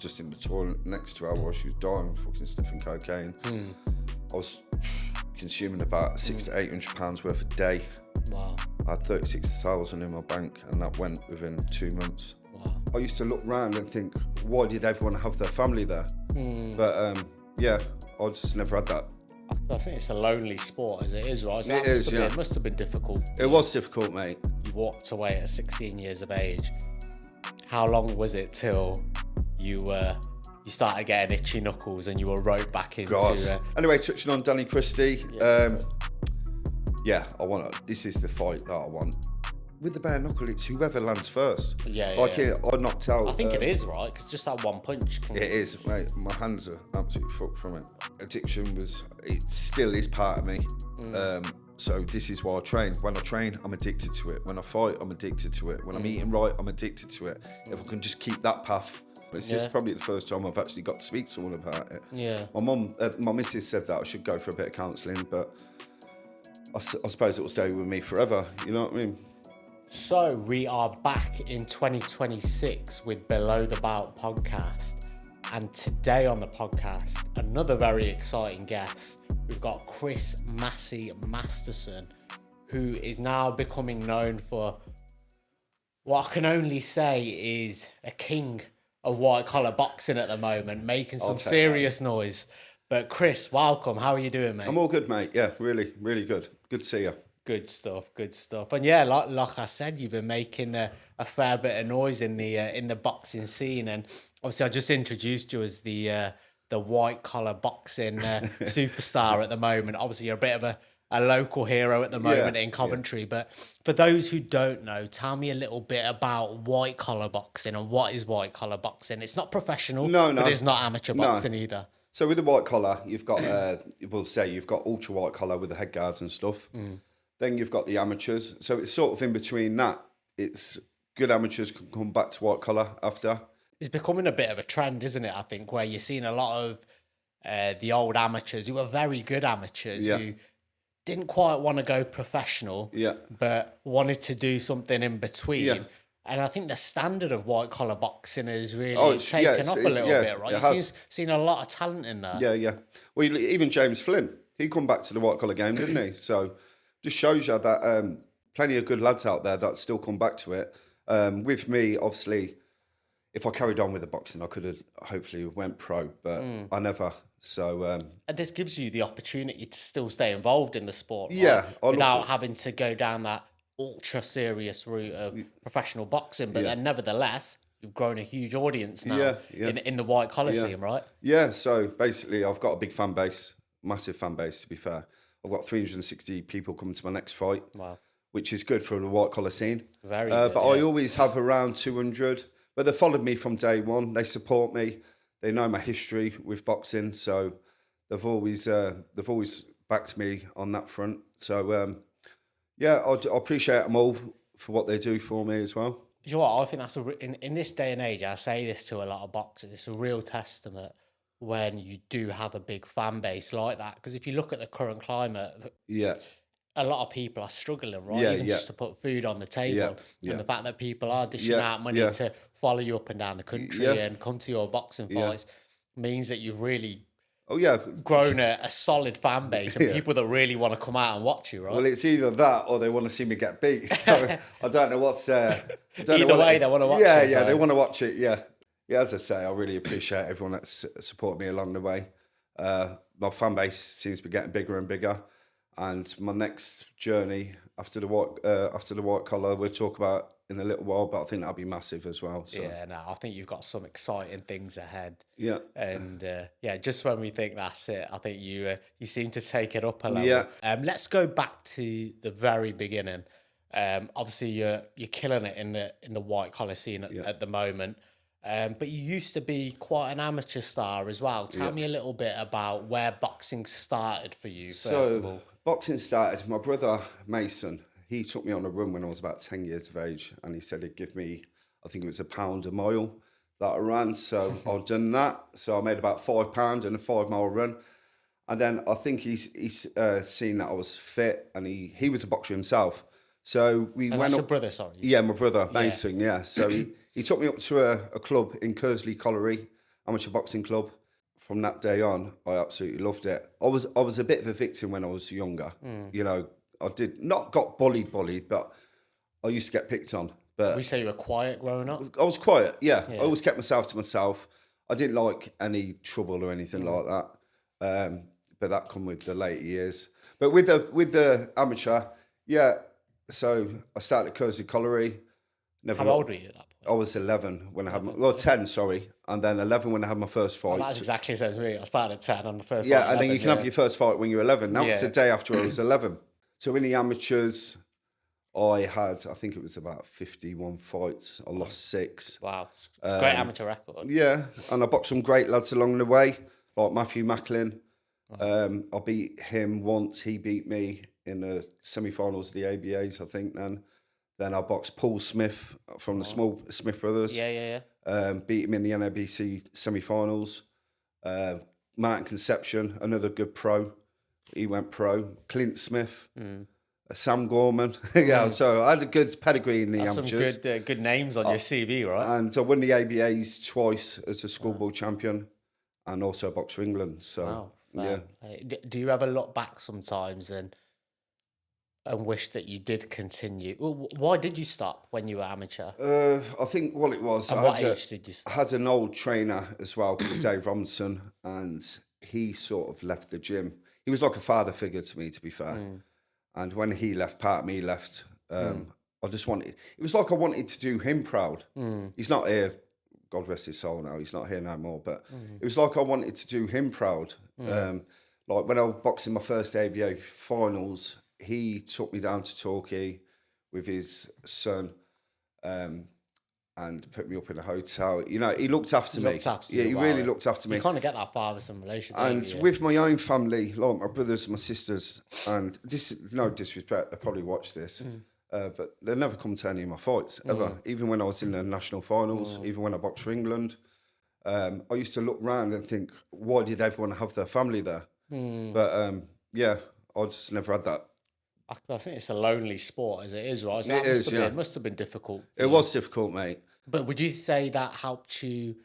just in the toilet next to her while she was dying, fucking sniffing cocaine. I was consuming about £600 to £800 worth a day. Wow. I had 36,000 in my bank, and that went within 2 months. Wow. I used to look round and think, why did everyone have their family there? But yeah, I just never had that. I think it's a lonely sport as it is, right? So It must have been difficult. It was difficult, mate. You walked away at 16 years of age. How long was it till you started getting itchy knuckles and you were roped back into... Anyway, touching on Danny Christie, this is the fight that I want. With the bare knuckle, it's whoever lands first. I knocked out... I think it is, right? Because just that one punch can... It is, mate. My hands are absolutely fucked from it. Addiction it still is part of me. So this is why I train. When I train, I'm addicted to it. When I fight, I'm addicted to it. When I'm eating right, I'm addicted to it. If I can just keep that path. This is probably the first time I've actually got to speak to someone about it. Yeah. My missus said that I should go for a bit of counselling, but I suppose it will stay with me forever. You know what I mean? So we are back in 2026 with Below the Belt podcast. And today on the podcast, another very exciting guest. We've got Chris Massey Masterson, who is now becoming known for what I can only say is a king of white collar boxing at the moment, making some serious noise. But Chris, welcome. How are you doing, mate? I'm all good, mate. Yeah, really, really good. Good to see you. Good stuff. And yeah, like I said, you've been making a fair bit of noise in the boxing scene, and obviously I just introduced you as the white collar boxing superstar at the moment. Obviously, you're a bit of a local hero at the moment in Coventry. But for those who don't know, tell me a little bit about white collar boxing and what is white collar boxing. It's not professional, but it's not amateur boxing either. So with the white collar, you've got you've got ultra white collar with the head guards and stuff. Then you've got the amateurs. So it's sort of in between that. It's good amateurs can come back to white collar after. It's becoming a bit of a trend, isn't it? I think where you're seeing a lot of the old amateurs who were very good amateurs who didn't quite want to go professional, but wanted to do something in between. Yeah. And I think the standard of white collar boxing has really taken up a little bit, right? You've seen a lot of talent in that. Yeah. Well, even James Flynn, he come back to the white collar game, didn't he? So just shows you that plenty of good lads out there that still come back to it. With me, obviously, if I carried on with the boxing, I could have hopefully went pro, but I never. So and this gives you the opportunity to still stay involved in the sport, right? Without having to go down that ultra serious route of professional boxing. But then, nevertheless, you've grown a huge audience now in the white collar scene, right? Yeah. So basically, I've got a big fan base, massive fan base. To be fair, I've got 360 people coming to my next fight. Wow. Which is good for the white collar scene. Very good, but I always have around 200. But they followed me from day one. They support me. They know my history with boxing, so they've always backed me on that front. So I appreciate them all for what they do for me as well. You know what? I think that's in this day and age. I say this to a lot of boxers. It's a real testament when you do have a big fan base like that. Because if you look at the current climate, a lot of people are struggling, right? Even just to put food on the table. And the fact that people are dishing out money to follow you up and down the country and come to your boxing fights means that you've really grown a solid fan base and people that really want to come out and watch you, right? Well, it's either that or they want to see me get beat. So I don't know what's... Either way, they want to watch it. Yeah, they want to watch it, yeah. Yeah, as I say, I really appreciate everyone that's supported me along the way. My fan base seems to be getting bigger and bigger. And my next journey after the white collar, we'll talk about in a little while, but I think that'll be massive as well. So. Yeah, no, I think you've got some exciting things ahead. Yeah. And just when we think that's it, I think you seem to take it up a level. Yeah. Let's go back to the very beginning. Obviously, you're killing it in the white collar scene at the moment. But you used to be quite an amateur star as well. Tell me a little bit about where boxing started for you, first of all. Boxing started, my brother Mason, he took me on a run when I was about 10 years of age, and he said he'd give me, I think it was £1 a mile that I ran. So I'd done that. So I made about £5 in a 5 mile run. And then I think he's seen that I was fit, and he was a boxer himself. So we went that's up. Your brother, sorry. Yeah, my brother Mason, So he took me up to a club in Kersley Colliery, amateur boxing club. From that day on, I absolutely loved it. I was a bit of a victim when I was younger. You know, I did not got bullied, but I used to get picked on. But We say you were quiet growing up. I was quiet. Yeah, I always kept myself to myself. I didn't like any trouble or anything like that. But that come with the later years. But with the amateur, yeah. So I started at Kersey Colliery. How old were you at that point? I was 11 when I had my... 10, sorry. And then 11 when I had my first fight. Well, that's exactly the same as me. I started at 10 on the first Yeah, fight. and then you can have your first fight when you're 11. That was the day after I was 11. So in the amateurs, I think it was about 51 fights. I lost 6. Wow. It's a great amateur record. Yeah, and I boxed some great lads along the way, like Matthew Macklin. I beat him once. He beat me in the semi-finals of the ABAs, I think, Then I boxed Paul Smith from the Small Smith Brothers. Yeah. Beat him in the NABC semi-finals. Martin Conception, another good pro. He went pro. Clint Smith. Sam Gorman. So I had a good pedigree in the amateurs. Some good names on your CV, right? And I won the ABAs twice as a schoolboy champion and also boxed for England. So, yeah. Do you ever look back sometimes and wish that you did continue? Well, why did you stop when you were amateur? I think what it was... At what age did you stop? I had an old trainer as well called Dave Robinson, and he sort of left the gym. He was like a father figure to me, to be fair. And when he left, part of me left. I just wanted... It was like I wanted to do him proud. He's not here, God rest his soul now, he's not here no more, but it was like I wanted to do him proud. Like when I was boxing my first ABA finals, he took me down to Torquay with his son and put me up in a hotel. You know, he looked after me. He really looked after me. You kind of get that father-son relationship. And with my own family, like my brothers, my sisters, and this, no disrespect, they probably watch this, but they never come to any of my fights, ever. Even when I was in the national finals, even when I boxed for England, I used to look round and think, why did everyone have their family there? But yeah, I just never had that. I think it's a lonely sport as it is, right? So it must have been difficult. It was difficult, mate. But would you say that helped you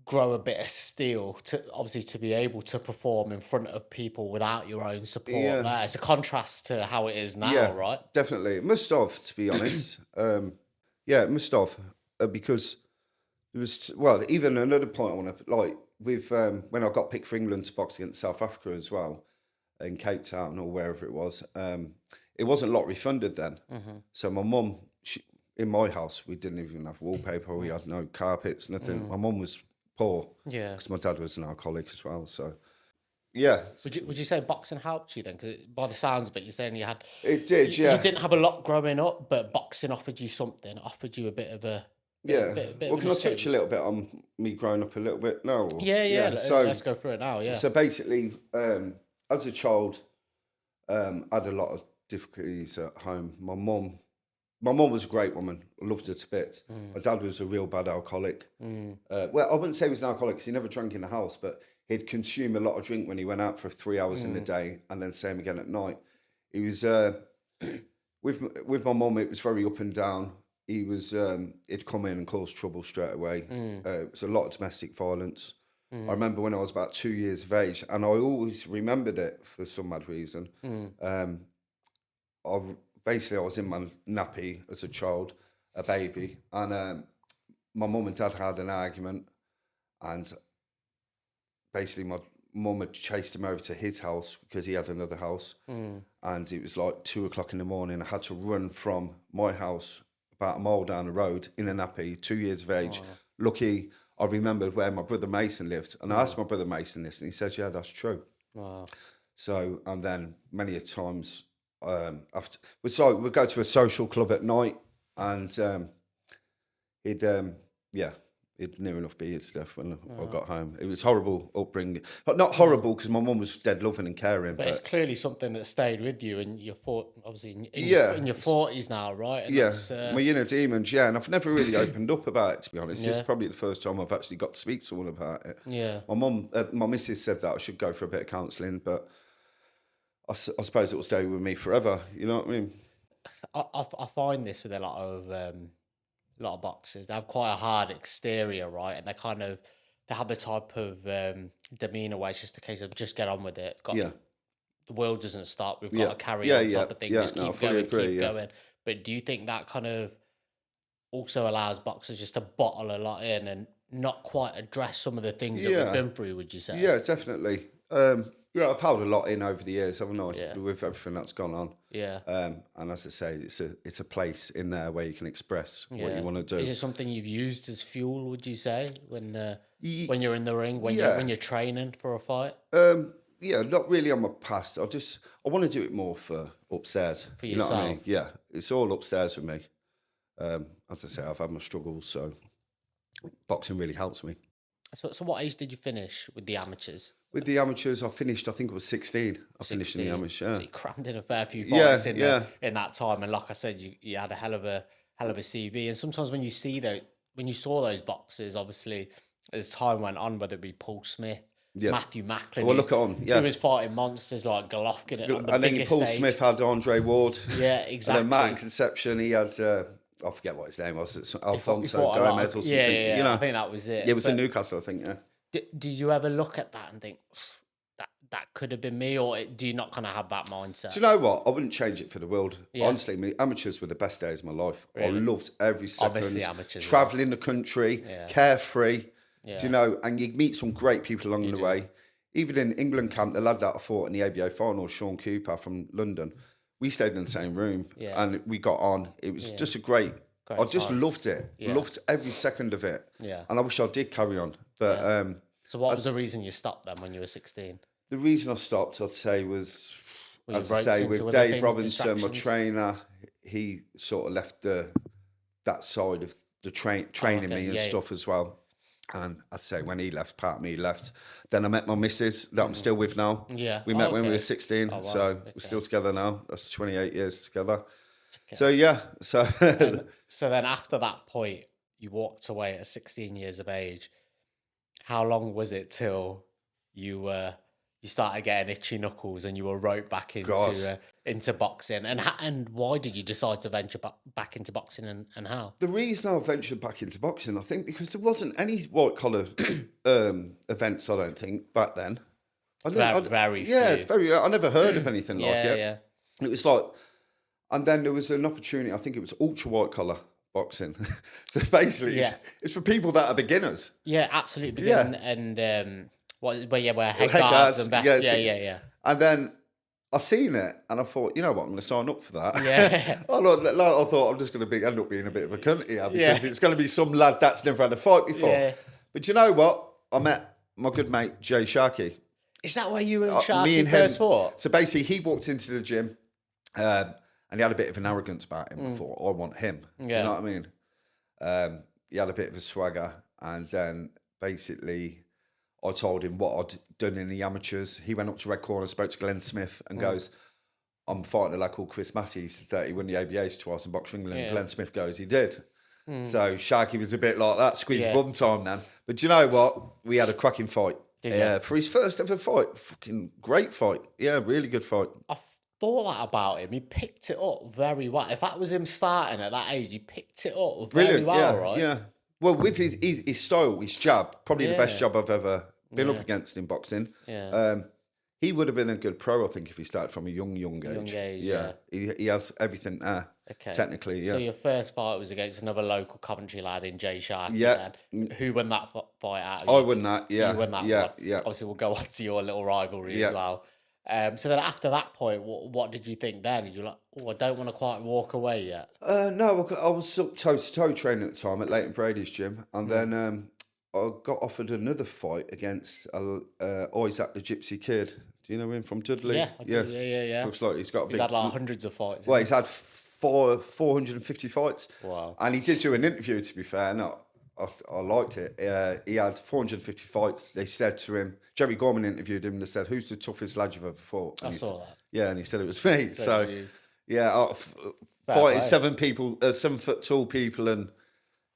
grow a bit of steel to be able to perform in front of people without your own support there? It's a contrast to how it is now, right? Definitely. It must have, to be honest. It must have. Because it was, even another point I want to, like, with when I got picked for England to box against South Africa as well, in Cape Town or wherever it was, it wasn't lottery funded then. So my mum, in my house, we didn't even have wallpaper. We had no carpets, nothing. My mum was poor. Yeah. Because my dad was an alcoholic as well. So, yeah. Would you say boxing helped you then? Because by the sounds of it, you're saying you had... It did, yeah. You didn't have a lot growing up, but boxing offered you something, offered you a bit of a... Well, can I touch a little bit on me growing up a little bit now? Yeah. So, let's go through it now, yeah. So basically... as a child, I had a lot of difficulties at home. My mum was a great woman. I loved her to bits. My dad was a real bad alcoholic. I wouldn't say he was an alcoholic because he never drank in the house, but he'd consume a lot of drink when he went out for 3 hours in the day and then same again at night. He was, with my mum, it was very up and down. He was, he'd come in and cause trouble straight away. It was a lot of domestic violence. I remember when I was about 2 years of age, and I always remembered it for some mad reason. I was in my nappy as a child, a baby, and my mum and dad had an argument, and basically my mum had chased him over to his house because he had another house, and it was like 2 o'clock in the morning. I had to run from my house about a mile down the road in a nappy, 2 years of age. Lucky I remembered where my brother Mason lived, and I asked my brother Mason this, and he said, "Yeah, that's true." Wow. So, and then many a times after, we'd go to a social club at night, and he'd near enough be his death when I got home. It was horrible upbringing, but not horrible because my mum was dead loving and caring. But it's clearly something that stayed with you in your in your 40s now, right? And my inner demons, and I've never really opened up about it, to be honest. This is probably the first time I've actually got to speak to someone about it. Yeah, my mum, my missus said that I should go for a bit of counselling, but I suppose it will stay with me forever. You know what I mean? I find this with a lot of boxers. They have quite a hard exterior, right? And they kind of they have the type of demeanour where it's just a case of just get on with it. Yeah. The world doesn't stop. We've Yeah. got to carry Yeah, on yeah, type of thing. yeah. Just No, I keep fully going, agree, keep yeah. going. But do you think that kind of also allows boxers just to bottle a lot in and not quite address some of the things that we've been through, would you say? Yeah, definitely. Yeah, I've held a lot in over the years, haven't I? Yeah. With everything that's gone on. Yeah. And as I say, it's a place in there where you can express what Yeah. you want to do. Is it something you've used as fuel, would you say, when you're in the ring, when you're training for a fight? Yeah, not really on my past. I want to do it more for upstairs. For you know what I mean? yourself? Yeah, it's all upstairs with me. As I say, I've had my struggles, so boxing really helps me. So what age did you finish with the amateurs? With the amateurs, I finished, I think it was 16. I finished in the amateurs, So you crammed in a fair few fights in that time. And like I said, you had a hell of a CV. And sometimes when you saw those boxers, obviously, as time went on, whether it be Paul Smith, Matthew Macklin, well, look on, who was fighting monsters like Golovkin on the I think biggest Paul stage. Smith had Andre Ward. Yeah, exactly. And then Matt in Conception, he had, I forget what his name was, it's Alfonso fought a lot Gomez or something. Yeah, you know? I think that was it. Yeah, it was in Newcastle, I think, yeah. Did you ever look at that and think, that could have been me, or do you not kind of have that mindset? Do you know what? I wouldn't change it for the world. Yeah. Honestly, amateurs were the best days of my life. Really? I loved every second. Obviously, amateurs. Travelling the country, carefree. Yeah. Do you know? And you meet some great people along the way. Even in England camp, the lad that I fought in the ABA final, Sean Cooper from London, we stayed in the same room and we got on. It was just a great I just loved it. Yeah. Loved every second of it. Yeah. And I wish I did carry on. But so what was the reason you stopped then when you were 16? the reason I stopped, I'd say, was, Were you as I roped say, into with other Dave things, Robinson, my distractions? trainer, he sort of left that side of the training me and stuff as well. And I'd say when he left, part of me left. Then I met my missus that I'm still with now. Yeah. We met when we were 16, wow. so we're still together now. That's 28 years together. So yeah, so So then after that point, you walked away at 16 years of age. How long was it till you started getting itchy knuckles and you were roped back into boxing? And why did you decide to venture back into boxing and how? the reason I ventured back into boxing, I think, because there wasn't any white collar events. I don't think back then. Very yeah, few. I never heard of anything like it. Yeah. It was like, and then there was an opportunity. I think it was ultra white collar boxing. So basically, it's for people that are beginners. Yeah, absolutely. And where head Head guards guards, and vests. yeah. And then I seen it, and I thought, you know what, I'm going to sign up for that. Yeah. I thought I'm just going to end up being a bit of a cunt here because it's going to be some lad that's never had a fight before. Yeah. But you know what? I met my good mate Jay Sharkey. Is that where you and Sharky me and first him. fought? So basically, he walked into the gym, and he had a bit of an arrogance about him. I thought, I want him. Do you know what I mean? He had a bit of a swagger, and then basically, I told him what I'd done in the amateurs. He went up to Red Corner, spoke to Glenn Smith, and goes, I'm fighting a lad called Chris Massey. He said he won the ABAs twice in Boxing England. Yeah. Glenn Smith goes, he did. So Sharky was a bit like that, squeak bum time then. But you know what? We had a cracking fight. For his first ever fight. Fucking great fight. Yeah, really good fight. I thought that about him. He picked it up very well. If that was him starting at that age, he picked it up very well, right? Yeah. Well, with his style, his jab, probably the best jab I've ever been up against in boxing. Yeah. He would have been a good pro, I think, if he started from a young age. Yeah. He has everything there, technically, yeah. So your first fight was against another local Coventry lad in Jay Sharkey. Yeah. Then. Who won that fight out of I you won two? that, yeah. You won that yeah, one. yeah. Obviously, we'll go on to your little rivalry as well. So then after that point, what did you think then? You're like, I don't want to quite walk away yet. No, I was toe-to-toe training at the time at Leighton Brady's gym. And then I got offered another fight against Isaac the Gypsy Kid. Do you know him from Dudley? Yeah. Looks like he's got a big... He's had like hundreds of fights. Well, he's had 450 fights. Wow. And he did do an interview, to be fair. No, I liked it. He had 450 fights. They said to him, Jerry Gorman interviewed him and they said, who's the toughest lad you've ever fought? And I saw that. Yeah, and he said it was me. So, you. yeah, fighting play. 7 foot tall people and,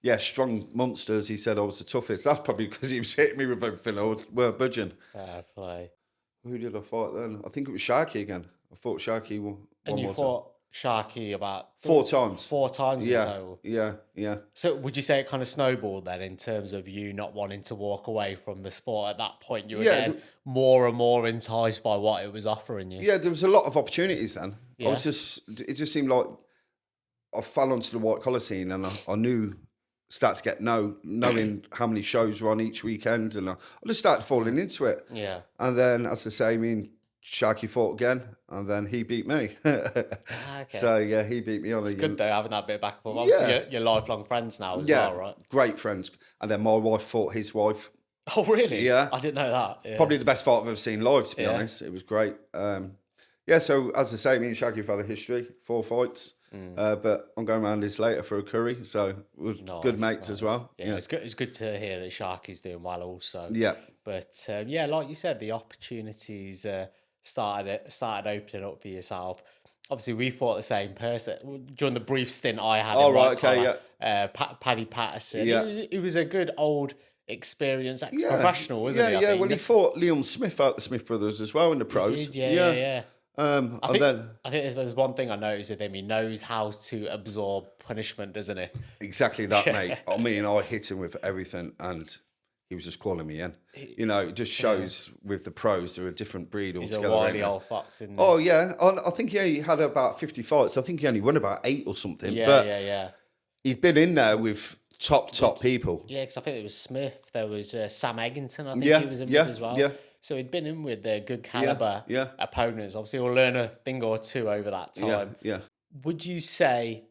yeah, strong monsters. He said I was the toughest. That's probably because he was hitting me with everything. I weren't budging. Fair play. Who did I fight then? I think it was Sharky again. I fought Sharky one And you more fought Sharky about 4 times. 4 times in Yeah, total. yeah. So would you say it kind of snowballed then in terms of you not wanting to walk away from the sport at that point? You were Yeah, getting more and more enticed by what it was offering you. yeah, there was a lot of opportunities then. Yeah. It just seemed like I fell onto the white collar scene, and I knew, started to get knowing how many shows were on each weekend, and I just started falling into it. Yeah. And then, as I say, me and Sharky fought again, and then he beat me. Okay. So yeah, he beat me on. It's good though having that bit of back and forth. Yeah. Obviously, you're lifelong friends now as well, right? Great friends. And then my wife fought his wife. Oh really? Yeah. I didn't know that. Yeah. Probably the best fight I've ever seen live, to be honest. It was great. Yeah, so as I say, me and Shaggy have had a history, 4 fights. But I'm going around this later for a curry, so we're good mates as well. Yeah, it's good. It's good to hear that Sharky's doing well also. Yeah. But yeah, like you said, the opportunities started opening up for yourself. Obviously, we fought the same person during the brief stint I had. Oh, in right, White okay, Collar, Paddy Patterson. Yeah. It was a good old experience, ex-professional, wasn't he? Yeah, well, he fought Leon Smith out the Smith Brothers as well in the pros. Yeah. I think Then there's one thing I noticed with him. He knows how to absorb punishment, doesn't he? exactly that, mate. I mean, I hit him with everything, and he was just calling me in. You know, it just shows with the pros, they're a different breed He's altogether. a wily old fox, isn't he? Oh, yeah. I think he had about 50 fights. I think he only won about 8 or something. Yeah. He'd been in there with top people. Yeah, because I think it was Smith. There was Sam Eggington. I think Yeah, he was in yeah, with as well. yeah. So he'd been in with good caliber yeah. opponents. Obviously, we'll learn a thing or two over that time. Yeah. Would you say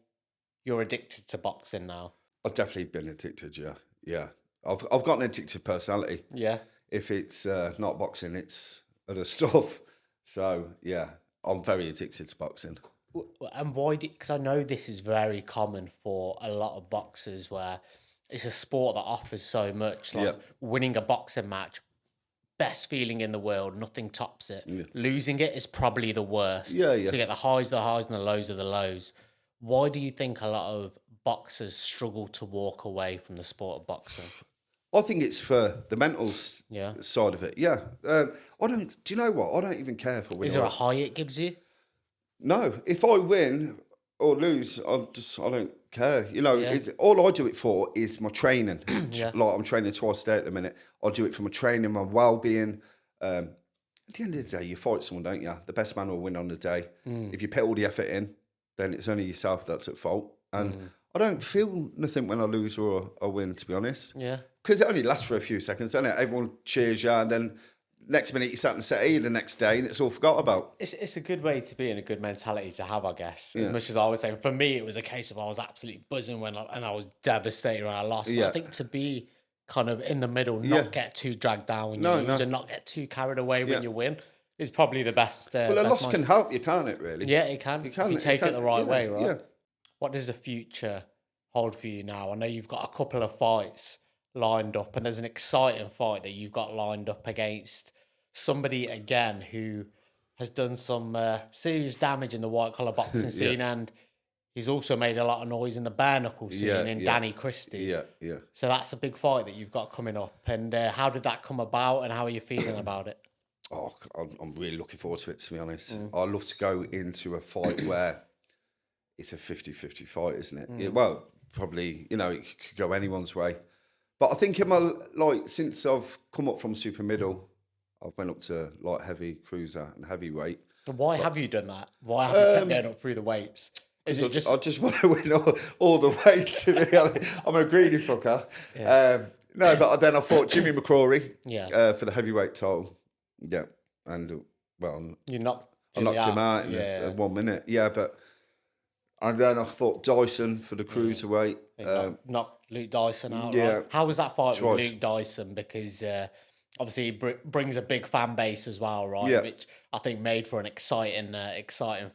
you're addicted to boxing now? I've definitely been addicted, yeah. I've got an addictive personality. Yeah. If it's not boxing, it's other stuff. So, yeah, I'm very addicted to boxing. And why? Because I know this is very common for a lot of boxers where it's a sport that offers so much. Like winning a boxing match, best feeling in the world, nothing tops it. Yeah. Losing it is probably the worst. Yeah. So you get the highs and the lows of the lows. Why do you think a lot of boxers struggle to walk away from the sport of boxing? I think it's for the mental side of it. Yeah. Do you know what? I don't even care for winning. Is there a high it gives you? No. If I win or lose, I don't care. You know, all I do it for is my training. Like I'm training twice a day at the minute. I do it for my training, my well-being. At the end of the day, you fight someone, don't you? The best man will win on the day. If you put all the effort in, then it's only yourself that's at fault. And I don't feel nothing when I lose or I win, to be honest. Yeah. Because it only lasts for a few seconds, doesn't it? Everyone cheers you, and then next minute you're sat in settee the next day, and it's all forgot about. It's a good way to be and a good mentality to have, I guess. As much as I was saying, for me, it was a case of I was absolutely buzzing and I was devastated when I lost. But I think to be kind of in the middle, not get too dragged down when you lose and not get too carried away when you win is probably the best. Well, a loss can help you, can't it, really? Yeah, it can. If you take it the right way, right? Yeah. What does the future hold for you now? I know you've got a couple of fights lined up, and there's an exciting fight that you've got lined up against somebody again who has done some serious damage in the white collar boxing scene, and he's also made a lot of noise in the bare knuckle scene in Danny Christie. Yeah. So that's a big fight that you've got coming up. And how did that come about, and how are you feeling about it? Oh, I'm really looking forward to it, to be honest. I'd love to go into a fight where it's a 50-50 fight, isn't it? Yeah, well, probably, you know, it could go anyone's way. But I think since I've come up from super middle, I've went up to light heavy, cruiser and heavyweight. Why have you done that? Why have you kept going up through the weights? Is it just... I just want to win all the weights, to be honest. I'm a greedy fucker. Yeah. No, but then I fought Jimmy McCrory for the heavyweight title. Yeah. And, well... You knocked I knocked him out in 1 minute. Yeah, but... And then I fought Dyson for the cruiserweight. Knocked Luke Dyson out. Yeah. Right? How was that fight Twice. with Luke Dyson? Because obviously he brings a big fan base as well, right? Yeah. Which I think made for an exciting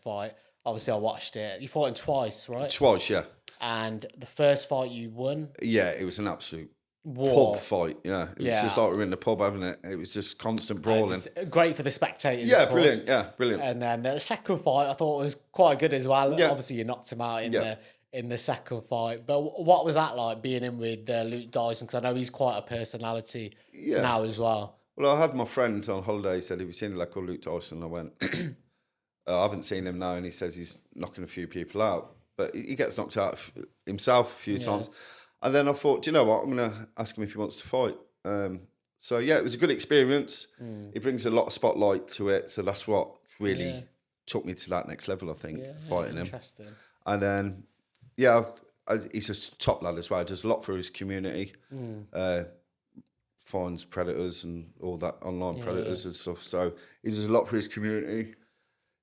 fight. Obviously, I watched it. You fought him twice, right? Twice, yeah. And the first fight you won. Yeah, it was an absolute war pub fight. Yeah, it was just like we were in the pub, having it. It was just constant brawling. Great for the spectators. Yeah, of course. brilliant. Yeah, brilliant. And then the second fight I thought was quite good as well. Yeah. Obviously, you knocked him out in the second fight. But what was that like, being in with Luke Dyson? Because I know he's quite a personality now as well. Well, I had my friend on holiday. He said, "Have you seen a lad called Luke Dyson?" I went, I haven't seen him now, and he says he's knocking a few people out. But he gets knocked out himself a few times. And then I thought, do you know what? I'm going to ask him if he wants to fight. So, yeah, it was a good experience. He brings a lot of spotlight to it. So that's what really took me to that next level, I think, fighting him. And then, he's a top lad as well. Does a lot for his community. Finds predators and all that, online predators and stuff. So he does a lot for his community.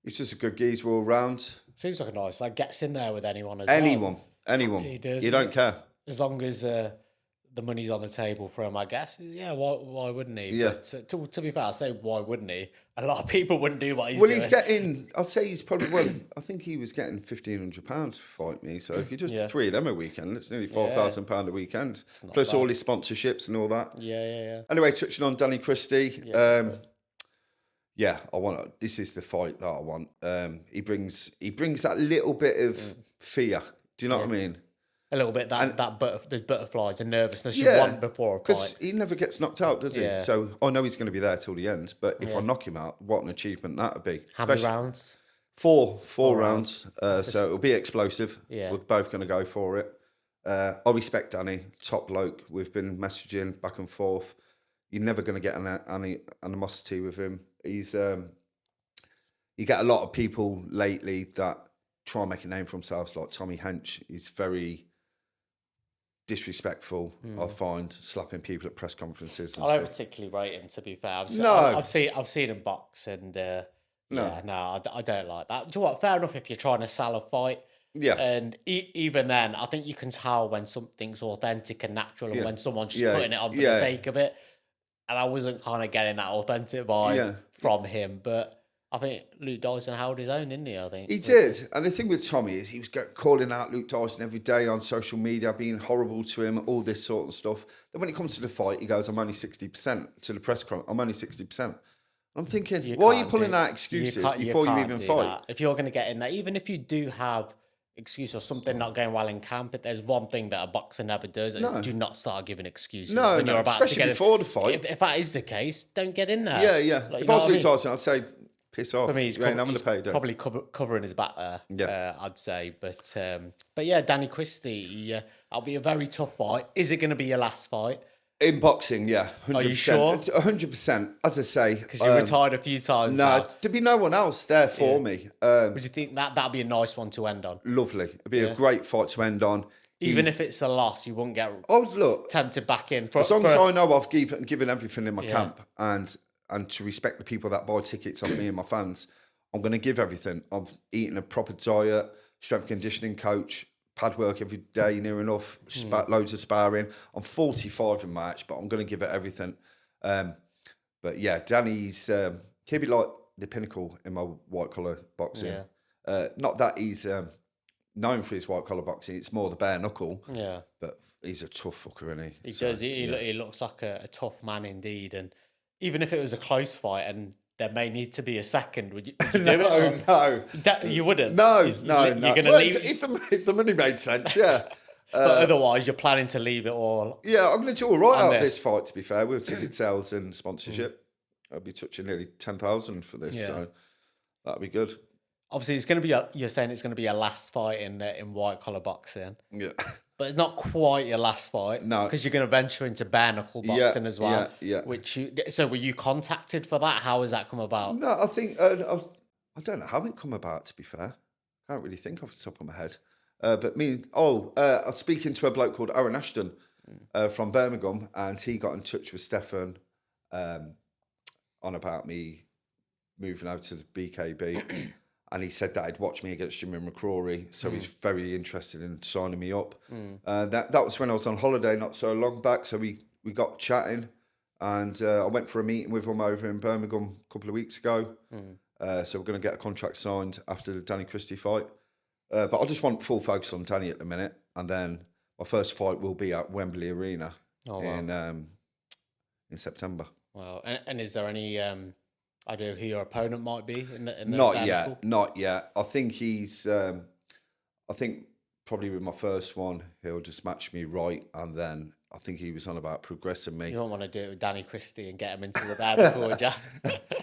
He's just a good geezer all round. Seems like a nice lad. Gets in there with anyone as well. Anyone. He does. You don't care. As long as the money's on the table for him, I guess. Yeah, why wouldn't he? Yeah. But to be fair, I say why wouldn't he? A lot of people wouldn't do what he's doing. Well, he's getting, I'd say he's probably, I think he was getting £1,500 to fight me. So if you just three of them a weekend, it's nearly £4,000 a weekend. Plus all his sponsorships and all that. Yeah. Anyway, touching on Danny Christie. This is the fight that I want. He brings that little bit of fear. Do you know what I mean? A little bit, the butterflies and nervousness you want before a fight. Because he never gets knocked out, does he? So I know he's going to be there till the end. But if I knock him out, what an achievement that would be. How many rounds? Four rounds. So it'll be explosive. Yeah. We're both going to go for it. I respect Danny, top bloke. We've been messaging back and forth. You're never going to get any animosity with him. He's you get a lot of people lately that try and make a name for themselves, like Tommy Hench. He's very disrespectful, I find, slapping people at press conferences. I don't particularly rate him, to be fair. I've seen him box, and I don't like that. Do you know what? Fair enough if you're trying to sell a fight. Yeah. And even then, I think you can tell when something's authentic and natural, and when someone's just putting it on for the sake of it. And I wasn't kind of getting that authentic vibe from him, but I think Luke Dyson held his own, didn't he? I think he did. And the thing with Tommy is he was calling out Luke Dyson every day on social media, being horrible to him, all this sort of stuff. Then when it comes to the fight, he goes, "I'm only 60%." To the press conference, "I'm only 60%." I'm thinking, why are you pulling out excuses before you even fight? That. If you're going to get in there, even if you do have excuse or something not going well in camp, if there's one thing that a boxer never does, do not start giving excuses when you're about especially to get before the fight. If that is the case, don't get in there. Yeah. Like, if I was Luke Dyson, I'd say, piss off. For me, he's probably covering his back there, I'd say. But yeah, Danny Christie, that'll be a very tough fight. Is it going to be your last fight? In boxing, 100%. Are you sure? 100%, as I say. Because you retired a few times now. There'd be no one else there for me. Would you think that'd be a nice one to end on? Lovely. It'd be a great fight to end on. Even if it's a loss, you wouldn't get tempted back in. As long as I know I've given everything in my camp and to respect the people that buy tickets on me and my fans, I'm going to give everything. I've eaten a proper diet, strength conditioning coach, pad work every day near enough, loads of sparring. I'm 45 in March, but I'm going to give it everything. But yeah, Danny's, he'll be like the pinnacle in my white collar boxing. Not that he's known for his white collar boxing, it's more the bare knuckle. Yeah. But he's a tough fucker, isn't he? He does. He looks like a tough man indeed. And even if it was a close fight and there may need to be a second, would you do it? No. You wouldn't? No. You're going to leave if the money made sense, yeah. But otherwise, you're planning to leave it all. Yeah, I'm going to do all right out of this fight, to be fair, with ticket sales and sponsorship. I'll be touching nearly 10,000 for this, so that'll be good. Obviously, it's going to be you're saying it's going to be a last fight in white collar boxing. Yeah. But it's not quite your last fight. No. Because you're going to venture into bare knuckle boxing as well. Yeah. So were you contacted for that? How has that come about? No, I think, I don't know how it come about, to be fair. I can't really think off the top of my head. I was speaking to a bloke called Aaron Ashton from Birmingham, and he got in touch with Stefan on about me moving over to the BKB. And he said that he'd watched me against Jimmy McCrory, so he's very interested in signing me up. That was when I was on holiday not so long back, so we got chatting, and I went for a meeting with him over in Birmingham a couple of weeks ago. So we're going to get a contract signed after the Danny Christie fight. But I just want full focus on Danny at the minute, and then my first fight will be at Wembley Arena in September. Wow. And is there any idea who your opponent might be in the Not yet. I think he's. I think probably with my first one, he'll just match me right, and then I think he was on about progressing me. You don't want to do it with Danny Christie and get him into the bad, would you?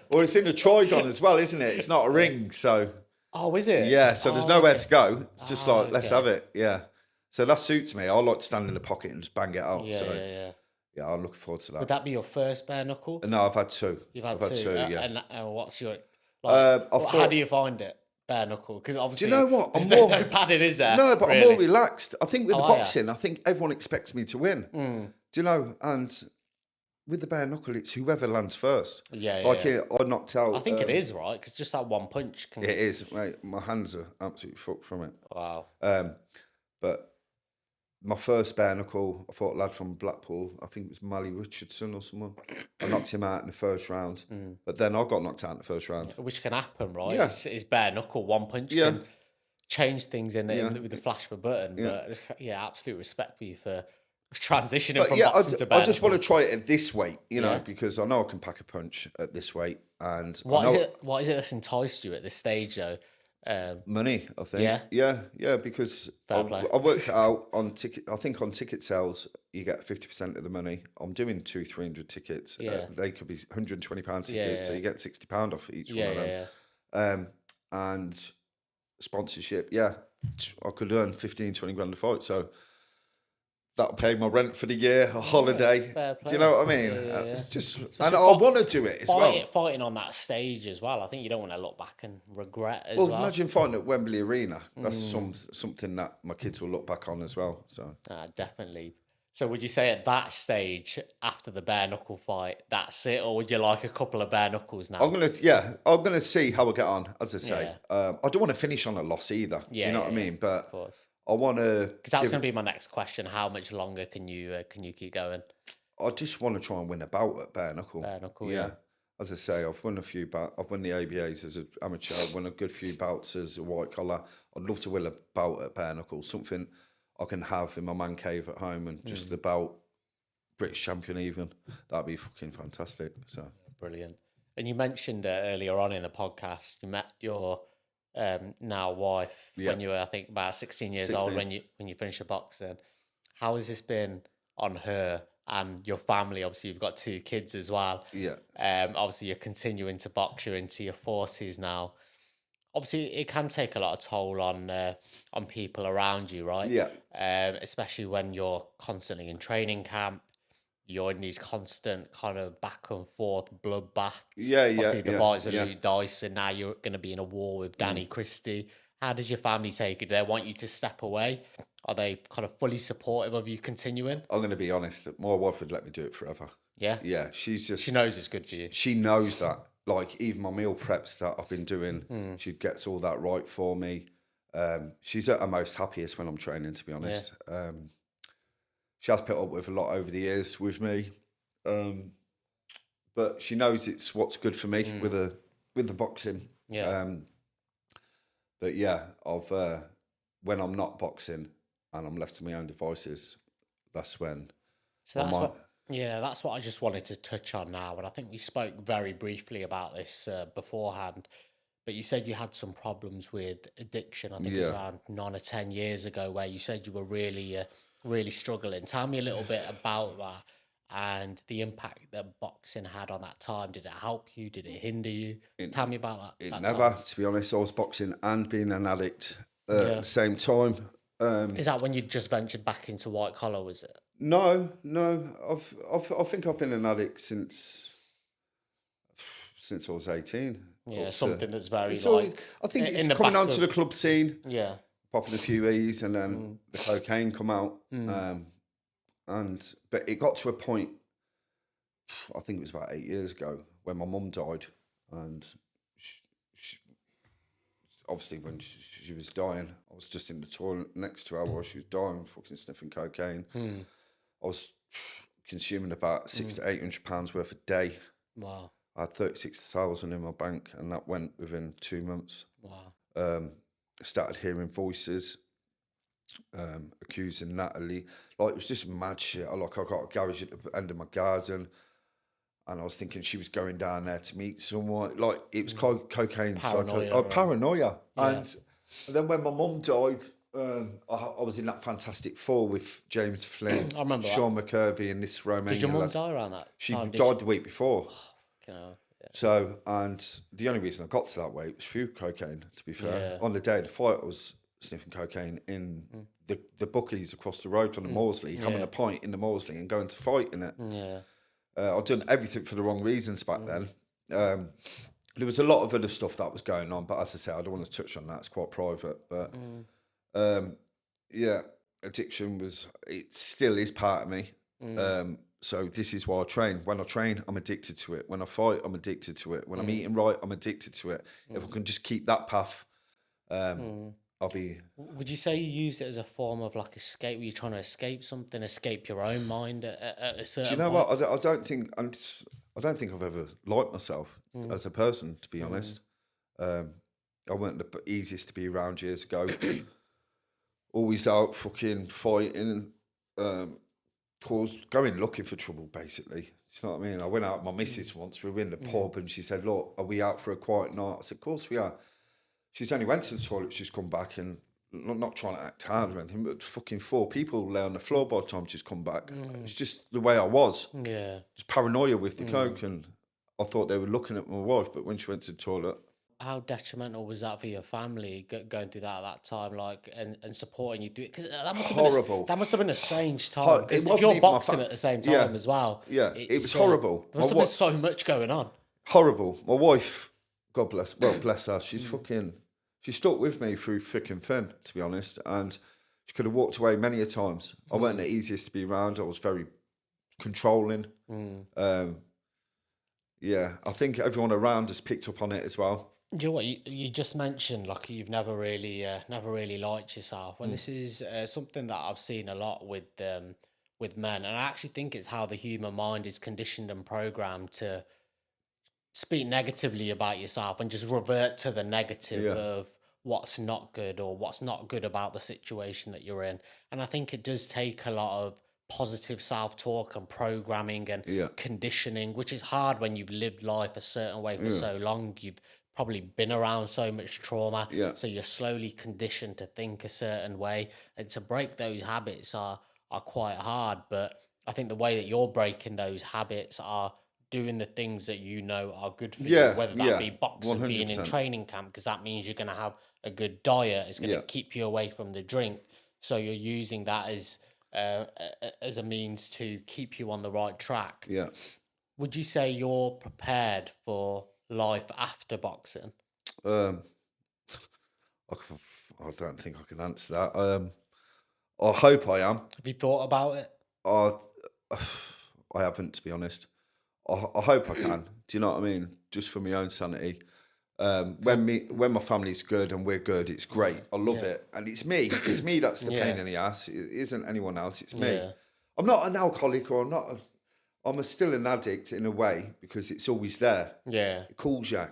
Or it's in a trigon as well, isn't it? It's not a ring, so... Oh, is it? Yeah, so there's nowhere okay. to go. It's just like, let's okay. have it, yeah. So that suits me. I like to stand in the pocket and just bang it out. Yeah, so, yeah. Yeah, I'm looking forward to that. Would that be your first bare knuckle? No, I've had two. I've had two, yeah. And what's your... How do you find it, bare knuckle? Because obviously, do you know what? There's no padding, is there? No, but really? I'm more relaxed. I think with the are boxing, I think everyone expects me to win. Do you know? And with the bare knuckle, it's whoever lands first. Yeah, I knocked out. I think it is, right? Because just that one punch can... It is, mate. My hands are absolutely fucked from it. Wow. But my first bare knuckle, I fought a lad from Blackpool. I think it was Mally Richardson or someone. I knocked him out in the first round. But then I got knocked out in the first round. Which can happen, right? Yeah. It's bare knuckle. One punch can change things with the flash of a button. But yeah, absolute respect for you for transitioning from boxing to bare I just knuckle. want to try it at this weight, you know, because I know I can pack a punch at this weight. And What is it that's enticed you at this stage, though? Money, I think. Yeah, because I worked it out on ticket. I think on ticket sales, you get 50% of the money. I'm doing 200-300 tickets. They could be £120 tickets, so you get £60 off each one of them. And sponsorship, I could earn 15-20 grand a fight. So that'll pay my rent for the year, a holiday. Do you know what I mean? It's just, and I want to do it as well. Fighting on that stage as well. I think you don't want to look back and regret as well. well. Imagine fighting at Wembley Arena. That's something that my kids will look back on as well. So definitely. So would you say at that stage, after the bare knuckle fight, that's it, or would you like a couple of bare knuckles now? I'm gonna see how I get on. As I say, I don't want to finish on a loss either. Do you know what I mean? But of course. I want to. Because that's going to be my next question. How much longer can you keep going? I just want to try and win a bout at bare knuckle. Bare knuckle, yeah. As I say, I've won a few bouts. I've won the ABAs as an amateur. I've won a good few bouts as a white collar. I'd love to win a bout at bare knuckle. Something I can have in my man cave at home and just the bout, British champion even. That'd be fucking fantastic. So brilliant. And you mentioned earlier on in the podcast, you met your now wife when you were, I think, about 16 years old when you finished your boxing. How has this been on her and your family? Obviously, you've got 2 kids as well. Yeah. Obviously, you're continuing to box. You're into your 40s now. Obviously, it can take a lot of toll on people around you, right? Yeah. Especially when you're constantly in training camp. You're in these constant kind of back and forth bloodbaths. Obviously, the fights with Luke Dyson. Now you're going to be in a war with Danny Christie. How does your family take it? Do they want you to step away? Are they kind of fully supportive of you continuing? I'm going to be honest. My wife would let me do it forever. Yeah? Yeah, she knows it's good for you. She knows that. Like, even my meal preps that I've been doing, she gets all that right for me. She's at her most happiest when I'm training, to be honest. Yeah. She has put up with a lot over the years with me, but she knows it's what's good for me with the boxing. Yeah. But yeah, when I'm not boxing and I'm left to my own devices, that's when. So that's what I just wanted to touch on now, and I think we spoke very briefly about this beforehand. But you said you had some problems with addiction. I think it was around 9 or 10 years ago, where you said you were really struggling. Tell me a little bit about that and the impact that boxing had on that time. Did it help you? Did it hinder you? Tell me about that. It never, to be honest. I was boxing and being an addict at the same time. Is that when you just ventured back into white collar, was it? No. I think I've been an addict since I was 18. Yeah, something that's very I think it's coming onto the club scene. Yeah. Popping a few E's and then the cocaine come out. But it got to a point, I think it was about 8 years ago, when my mum died. And she, obviously when she was dying, I was just in the toilet next to her while she was dying, fucking sniffing cocaine. I was consuming about £600 to £800 worth a day. Wow. I had 36,000 in my bank, and that went within 2 months. Wow. I started hearing voices, accusing Natalie. Like, it was just mad shit. I got a garage at the end of my garden, and I was thinking she was going down there to meet someone. Like, it was cocaine. Paranoia. Yeah. And then when my mum died, I was in that Fantastic Four with James Flynn, I remember Sean McCurvey, and this Romanian. Did your mum die around that She time? died the week before. So, and the only reason I got to that weight was through cocaine, to be fair. On the day of the fight, I was sniffing cocaine in the bookies across the road from the Maudsley, having a pint in the Maudsley and going to fight in it. I'd done everything for the wrong reasons back then. There was a lot of other stuff that was going on, but as I say, I don't want to touch on that. It's quite private. But addiction it still is part of me. So this is why I train. When I train, I'm addicted to it. When I fight, I'm addicted to it. When I'm eating right, I'm addicted to it. If I can just keep that path, I'll be... Would you say you used it as a form of like escape? Were you trying to escape something, escape your own mind at a certain Do you know point? what? I don't think I've ever liked myself as a person, to be honest. I weren't the easiest to be around years ago. Always out fucking fighting, going looking for trouble, basically. Do you know what I mean? I went out with my missus once. We were in the pub and she said, "Look, are we out for a quiet night?" I said, "Of course we are." She's only went to the toilet. She's come back and not trying to act hard or anything, but fucking 4 people lay on the floor by the time she's come back. It's just the way I was. Yeah. Just paranoia with the coke, and I thought they were looking at my wife, but when she went to the toilet... How detrimental was that for your family, going through that at that time, like, and supporting you do it? Because that must have horrible. That must have been a strange time. It If you're even boxing at the same time as well. Yeah, it was horrible. There must have been so much going on. Horrible. My wife, God bless, well, bless her, she's fucking... She stuck with me through thick and thin, to be honest, and she could have walked away many a times. I weren't the easiest to be around. I was very controlling. I think everyone around us picked up on it as well. Do you know what you just mentioned? Like, you've never really liked yourself, and this is something that I've seen a lot with men, and I actually think it's how the human mind is conditioned and programmed to speak negatively about yourself and just revert to the negative of what's not good or what's not good about the situation that you're in. And I think it does take a lot of positive self-talk and programming and conditioning, which is hard when you've lived life a certain way for so long. You've probably been around so much trauma, so you're slowly conditioned to think a certain way, and to break those habits are quite hard. But I think the way that you're breaking those habits are doing the things that you know are good for you, whether that be boxing, 100%. Being in training camp, because that means you're going to have a good diet. It's going to keep you away from the drink. So you're using that as a means to keep you on the right track. Yeah. Would you say you're prepared for life after boxing? I don't think I can answer that. I hope I am. Have you thought about it? I haven't, to be honest. I hope I can. Do you know what I mean? Just for my own sanity. When my family's good and we're good, it's great. I love it, and it's me. It's me that's the pain in the ass. It isn't anyone else. It's me. I'm not an alcoholic, or I'm still an addict in a way, because it's always there. Yeah, it calls you.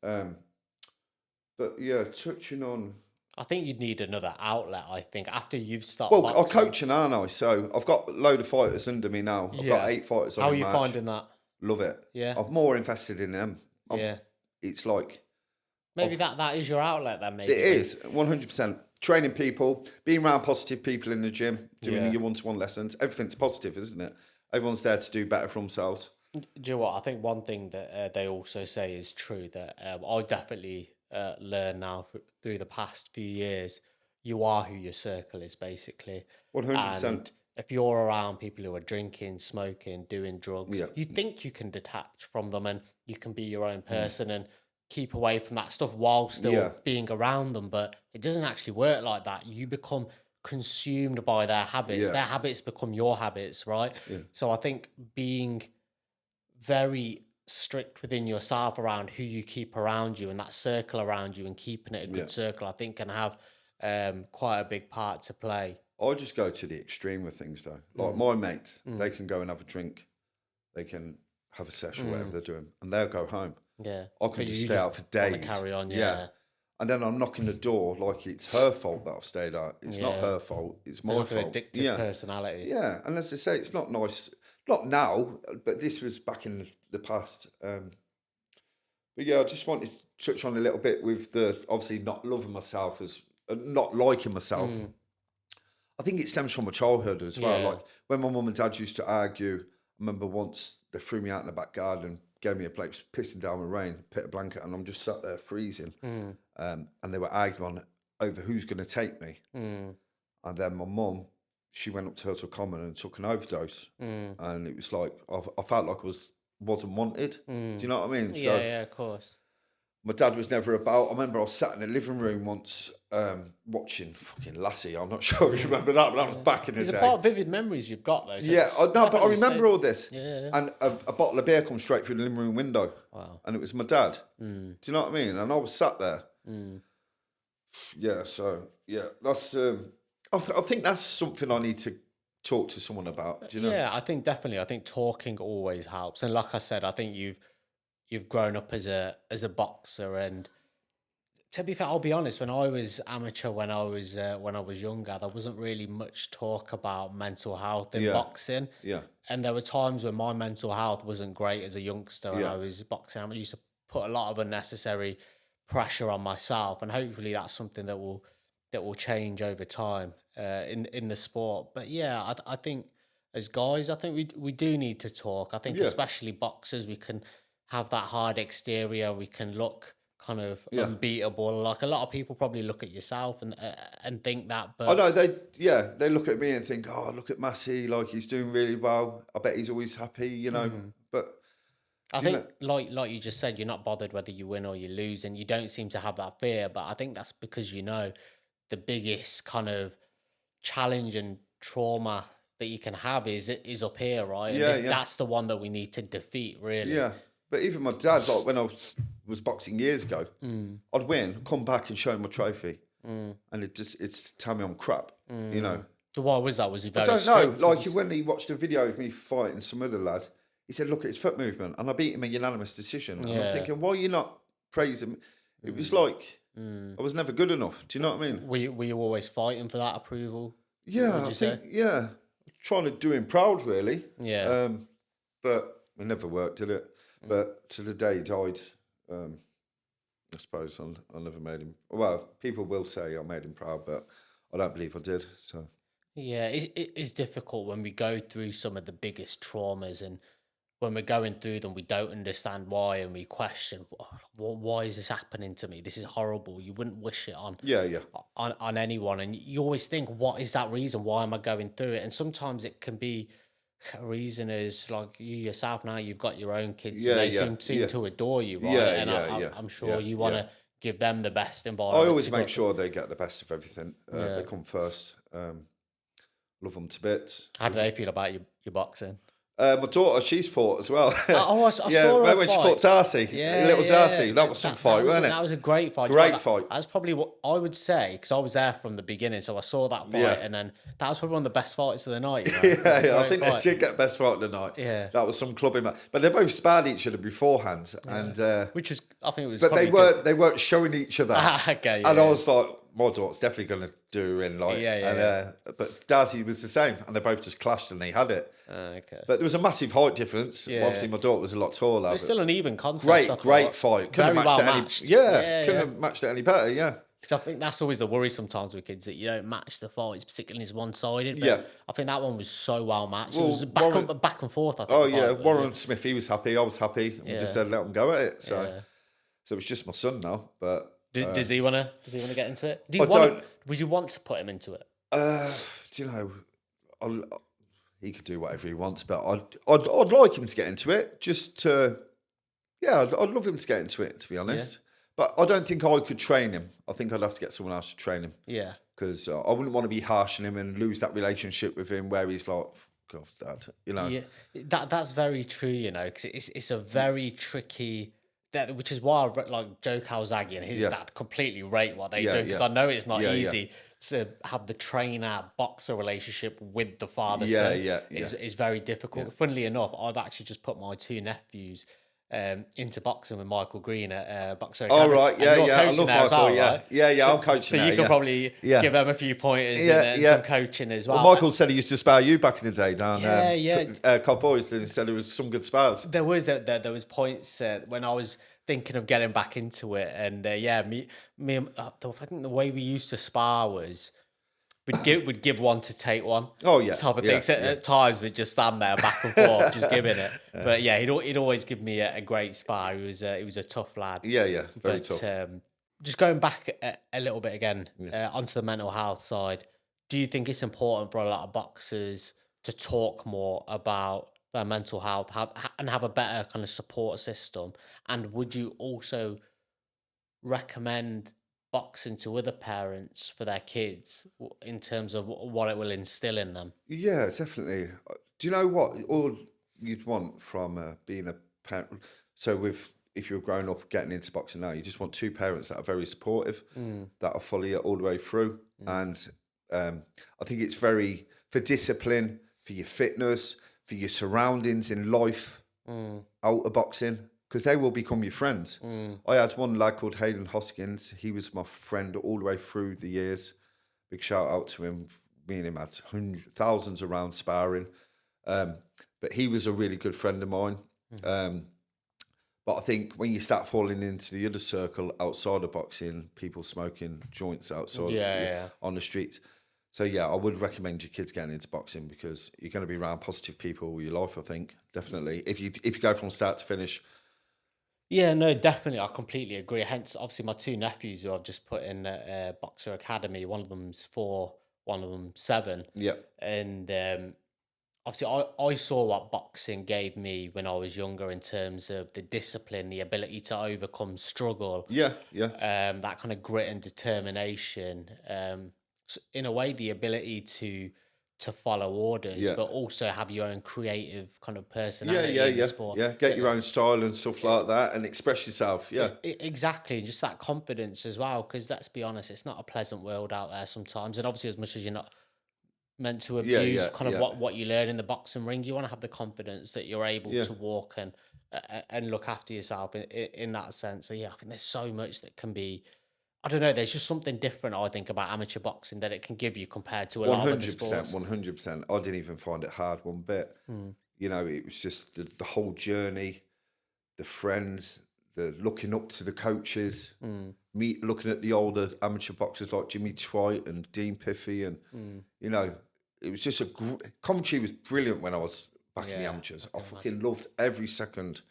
But yeah, touching on... I think you'd need another outlet, I think, after you've stopped boxing. I'm coaching, aren't I? So I've got a load of fighters under me now. I've got 8 fighters on. How are you finding that? Love it. Yeah. I'm more invested in them. It's like... Maybe that is your outlet then, maybe. It is, 100%. Training people, being around positive people in the gym, doing your one-to-one lessons. Everything's positive, isn't it? Everyone's there to do better for themselves. Do you know what? I think one thing that they also say is true, that I definitely... learn now through the past few years. You are who your circle is, basically. 100%. And if you're around people who are drinking, smoking, doing drugs, you think you can detach from them and you can be your own person and keep away from that stuff while still being around them. But it doesn't actually work like that. You become consumed by their habits. Their habits become your habits, right? So I think being very strict within yourself around who you keep around you and that circle around you, and keeping it a good circle, I think can have quite a big part to play. I just go to the extreme with things, though. Like my mates, they can go and have a drink, they can have a session, whatever they're doing, and they'll go home. I can just stay out for days. Carry on, And then I'm knocking the door like it's her fault that I've stayed out. It's not her fault. It's my fault. An addictive personality. Yeah, and as I say, it's not nice. Not now, but this was back in the past. But yeah, I just wanted to touch on a little bit with the obviously not loving myself, as not liking myself. I think it stems from my childhood as well. Like when my mum and dad used to argue, I remember once they threw me out in the back garden gave me a plate, it was pissing down with rain, put a blanket, and I'm just sat there freezing. And they were arguing over who's going to take me. And then my mum, she went up to Hurtle Common and took an overdose. And it was like, I felt like I wasn't wanted. Do you know what I mean? Yeah, yeah, of course. My dad was never about. I remember I was sat in the living room once watching fucking Lassie. I'm not sure if you remember that, but that was back in the day. There's a part of vivid memories you've got, though. So yeah, no, but I remember all this. Yeah. And a bottle of beer come straight through the living room window. Wow. And it was my dad. Do you know what I mean? And I was sat there. Yeah, so, yeah, that's... I think that's something I need to talk to someone about. Do you know? Yeah, I think definitely. I think talking always helps. And like I said, I think you've grown up as a boxer, and to be fair, I'll be honest, when I was amateur, when I was younger, there wasn't really much talk about mental health in boxing. Yeah. And there were times when my mental health wasn't great as a youngster and I was boxing. I used to put a lot of unnecessary pressure on myself, and hopefully that's something that will change over time in the sport. But yeah, I think as guys, I think we do need to talk. I think especially boxers, we can have that hard exterior, we can look kind of unbeatable. Like a lot of people probably look at yourself and think that. But I know they look at me and think, oh, look at Massy, like he's doing really well. I bet he's always happy, you know. But I think, like you just said, you're not bothered whether you win or you lose, and you don't seem to have that fear. But I think that's because the biggest kind of challenge and trauma that you can have is up here, right? And that's the one that we need to defeat, really. Yeah. But even my dad, like when I was boxing years ago, I'd win, come back and show him my trophy, and it's tell me I'm crap, you know. So why was that? Was he very I don't know. Like strict? when he watched a video of me fighting some other lad, he said, "Look at his foot movement," and I beat him a unanimous decision. And I'm thinking, why are you not praising me? It was like I was never good enough. Do you know what I mean? Were you always fighting for that approval? Yeah, I think trying to do him proud, really. Yeah. But it never worked, did it? But to the day he died, I suppose I never made him. Well, people will say I made him proud, but I don't believe I did. So yeah, it's difficult when we go through some of the biggest traumas, and when we're going through them, we don't understand why, and we question, why is this happening to me? This is horrible. You wouldn't wish it on on anyone, and you always think, what is that reason? Why am I going through it? And sometimes it can be a reason is like you yourself now. You've got your own kids, and they seem to adore you, right? I'm sure you want to give them the best environment. I always make sure they get the best of everything. They come first. Love them to bits. How do they feel about your boxing? My daughter, she's fought as well. I saw her when fight. she fought Darcy, little Darcy. That was some fight, wasn't it? That was a great fight. Great fight. That's probably what I would say, because I was there from the beginning, so I saw that fight, and then that was probably one of the best fights of the night. You know? I think they did get best fight of the night. Yeah, that was some clubbing match. But they both sparred each other beforehand, and which was, I think it was. But they weren't showing each other. Okay, and I was like, my daughter's definitely going to do her in, like, but Darcy was the same, and they both just clashed, and they had it. Okay. But there was a massive height difference. Yeah. Obviously, my daughter was a lot taller. It's still an even contest. Great fight. Couldn't have matched it any. Couldn't have matched it any better. Yeah. Because I think that's always the worry sometimes with kids, that you don't match the fights, particularly as one-sided. But I think that one was so well matched. Well, it was back and forth. I think. Warren Smith, he was happy. I was happy. We just said let him go at it. So it's just my son now. But does he want to get into it? Would you want to put him into it? Do you know? He could do whatever he wants, but I'd like him to get into it. I'd love him to get into it, to be honest. Yeah. But I don't think I could train him. I think I'd have to get someone else to train him. Yeah. Because I wouldn't want to be harsh on him and lose that relationship with him where he's like, God, Dad, you know. Yeah, that's very true, you know, because it's a very tricky... which is why I like Joe Calzaghe and his dad completely rate what they do, because I know it's not easy to have the trainer-boxer relationship with the father. It's very difficult. Yeah. Funnily enough, I've actually just put my two nephews into boxing with Michael Green at Boxer Academy. Oh, right, I love Michael, right? I'm coaching so you can probably give them a few pointers and some coaching as well. Michael said he used to spar you back in the day down Cobb Boys, and he said it was some good spars. There was points when I was thinking of getting back into it, and me I think the way we used to spar was we'd give one to take one. Oh yeah, type of thing. So at times we'd just stand there back and forth, just giving it. But yeah, he'd always give me a great spar. He was a tough lad. Yeah, very tough. Just going back a little bit again onto the mental health side. Do you think it's important for a lot of boxers to talk more about their mental health and have a better kind of support system? And would you also recommend boxing to other parents for their kids in terms of what it will instill in them? Yeah, definitely. Do you know what all you'd want from being a parent? So if you're growing up getting into boxing now, you just want two parents that are very supportive, that will follow you all the way through. And I think it's very for discipline, for your fitness, for your surroundings in life, out of boxing, because they will become your friends. I had one lad called Hayden Hoskins. He was my friend all the way through the years. Big shout out to him. Me and him had thousands around sparring. But he was a really good friend of mine. But I think when you start falling into the other circle outside of boxing, people smoking joints outside on the streets. So yeah, I would recommend your kids getting into boxing because you're going to be around positive people all your life. I think definitely if you go from start to finish. Yeah, no, definitely, I completely agree. Hence, obviously, my two nephews who I've just put in Boxer Academy. One of them's 4, one of them 7. Yeah, and obviously, I saw what boxing gave me when I was younger in terms of the discipline, the ability to overcome struggle. Yeah. That kind of grit and determination. So in a way, the ability to follow orders, but also have your own creative kind of personality in the sport. Yeah, get your own style and stuff like that and express yourself. Yeah. Exactly. And just that confidence as well, because let's be honest, it's not a pleasant world out there sometimes. And obviously, as much as you're not meant to abuse what you learn in the boxing ring, you want to have the confidence that you're able to walk and look after yourself in that sense. So yeah, I think there's so much that can be, I don't know, there's just something different I think about amateur boxing that it can give you compared to a lot of other sports. 100%. I didn't even find it hard one bit. You know, it was just the whole journey, the friends, the looking up to the coaches, looking at the older amateur boxers like Jimmy Twite and Dean Piffy, and you know, it was just commentary was brilliant when I was back in the amateurs. I fucking loved every second.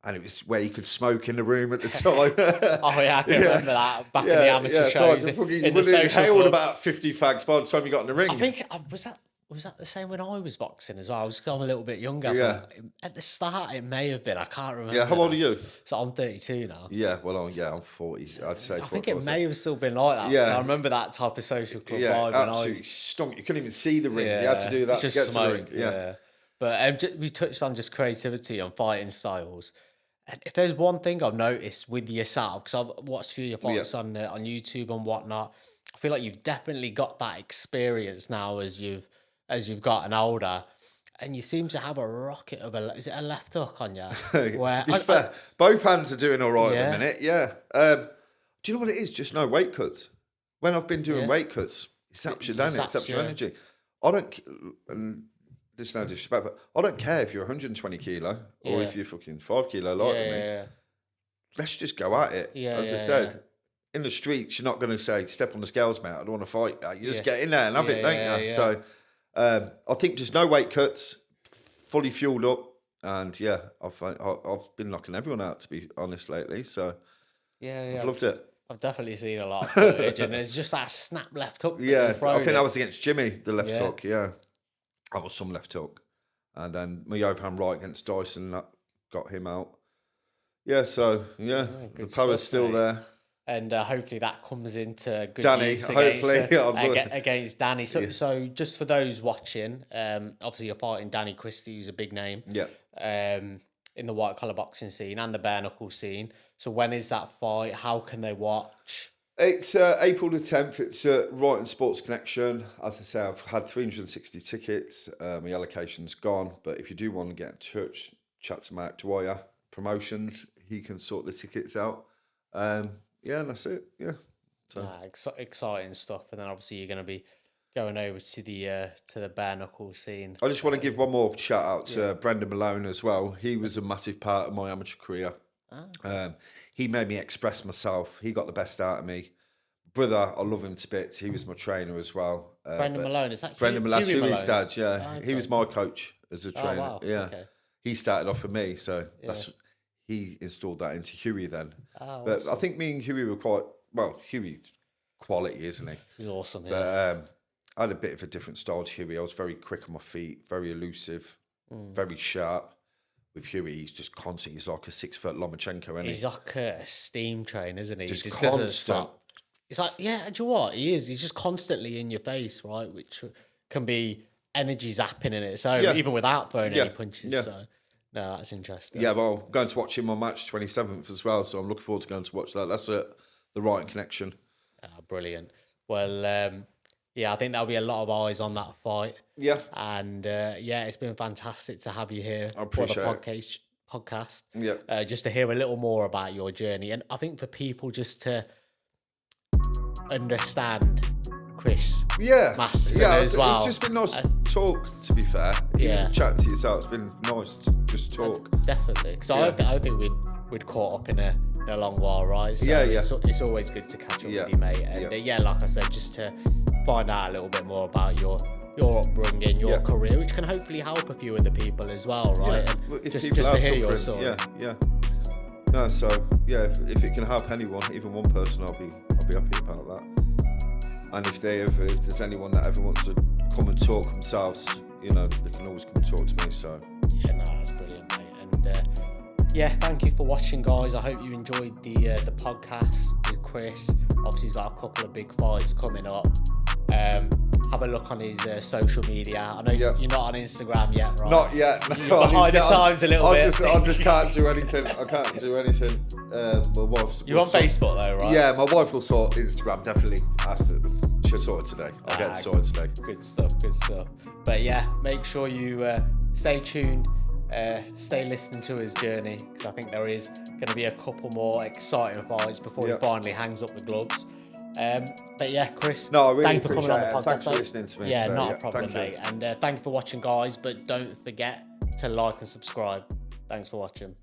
And it was where you could smoke in the room at the time. Oh yeah, I can remember that back in the amateur shows. You would have inhaled about 50 fags by the time you got in the ring. I think was that the same when I was boxing as well? I was a little bit younger. Yeah. But at the start, it may have been. I can't remember. Yeah, how old are you? So I'm 32 now. Yeah, well, I'm 40. I'd say. I think it may have still been like that. Yeah, I remember that type of social club vibe. Absolutely stunk. You couldn't even see the ring. You had to do that to get to the ring. Yeah. But we touched on just creativity and fighting styles. And if there's one thing I've noticed with yourself, because I've watched a few of your fights on YouTube and whatnot, I feel like you've definitely got that experience now as you've gotten older, and you seem to have a rocket of is it a left hook on you? To be fair, both hands are doing all right at the minute. Yeah. Do you know what it is? Just no weight cuts. When I've been doing weight cuts, it saps you down. It saps your energy. I don't. And there's no disrespect, but I don't care if you're 120 kilo or if you're fucking 5 kilo lighter than me. Let's just go at it. As I said, in the streets, you're not going to say, step on the scales, mate. I don't want to fight. You just get in there and have it, don't you? So I think just no weight cuts, fully fueled up. And I've been knocking everyone out, to be honest, lately. So I've loved it. I've definitely seen a lot of footage, and there's just that snap left hook. I think that was against Jimmy, the left hook. That was some left hook. And then my overhand right against Dyson, that got him out. The power's still there. And hopefully that comes into good Danny, use against Danny. So just for those watching, obviously you're fighting Danny Christie, who's a big name. In the white collar boxing scene and the bare knuckle scene. So when is that fight? How can they watch? It's April the 10th. It's Wrighton Sports Connection. As I say, I've had 360 tickets. My allocation's gone. But if you do want to get in touch, chat to Mark Dwyer Promotions. He can sort the tickets out. And that's it. Yeah. So. Exciting stuff. And then obviously you're going to be going over to the bare knuckle scene. I just want to give one more shout out to Brendan Malone as well. He was a massive part of my amateur career. He made me express myself. He got the best out of me. brother, I love him to bits. He was my trainer as well. Brendan Malone, is that Brendan Malone? Huey's dad, yeah. Oh, okay. He was my coach as a trainer. Wow. Yeah. Okay. He started off with me, so he installed that into Huey then. Oh, but awesome. I think me and Huey were quite, well, Huey's quality, isn't he? He's awesome, yeah. But I had a bit of a different style to Huey. I was very quick on my feet, very elusive, very sharp. With Huey, he's just constant. He's like a 6 foot Lomachenko, isn't he? He's like a steam train, isn't he? Just he constant. doesn't stop. It's like, yeah, do you know what? He is. He's just constantly in your face, right? Which can be energy zapping in its own, even without throwing any punches. Yeah. So, no, that's interesting. Yeah, well, I'm going to watch him on March 27th as well, so I'm looking forward to going to watch that. That's the right connection. Brilliant. Well, I think there'll be a lot of eyes on that fight. Yeah. And it's been fantastic to have you here I appreciate for the podcast. Yeah. Just to hear a little more about your journey. And I think for people just to understand Chris Masterson as well. It's just been nice to talk, to be fair. Chat to yourself. It's been nice to just talk. Definitely. Because I don't think we'd caught up in a long while, right? So it's always good to catch up with you, mate. And like I said, just to find out a little bit more about your upbringing, your career, which can hopefully help a few other people as well, right? And just to hear your story. Yeah. No, so if it can help anyone, even one person, I'll be happy about that. And if there's anyone that ever wants to come and talk themselves, they can always come and talk to me. So that's brilliant, mate. And thank you for watching, guys. I hope you enjoyed the podcast with Chris. Obviously, he's got a couple of big fights coming up. Have a look on his social media. I know you're not on Instagram yet, right? Not yet. No, you're behind the times a little bit. I just can't do anything. I can't do anything. My wife. You're on Facebook though, right? Yeah, my wife will sort Instagram. Definitely. She'll sort it today. I'll get it sorted today. Good stuff. But make sure you stay tuned. Stay listening to his journey, because I think there is going to be a couple more exciting fights before he finally hangs up the gloves. Chris, no, I really thanks for coming on the podcast. Thanks for listening to me. Yeah, today. not a problem, mate. And thank you for watching, guys. But don't forget to like and subscribe. Thanks for watching.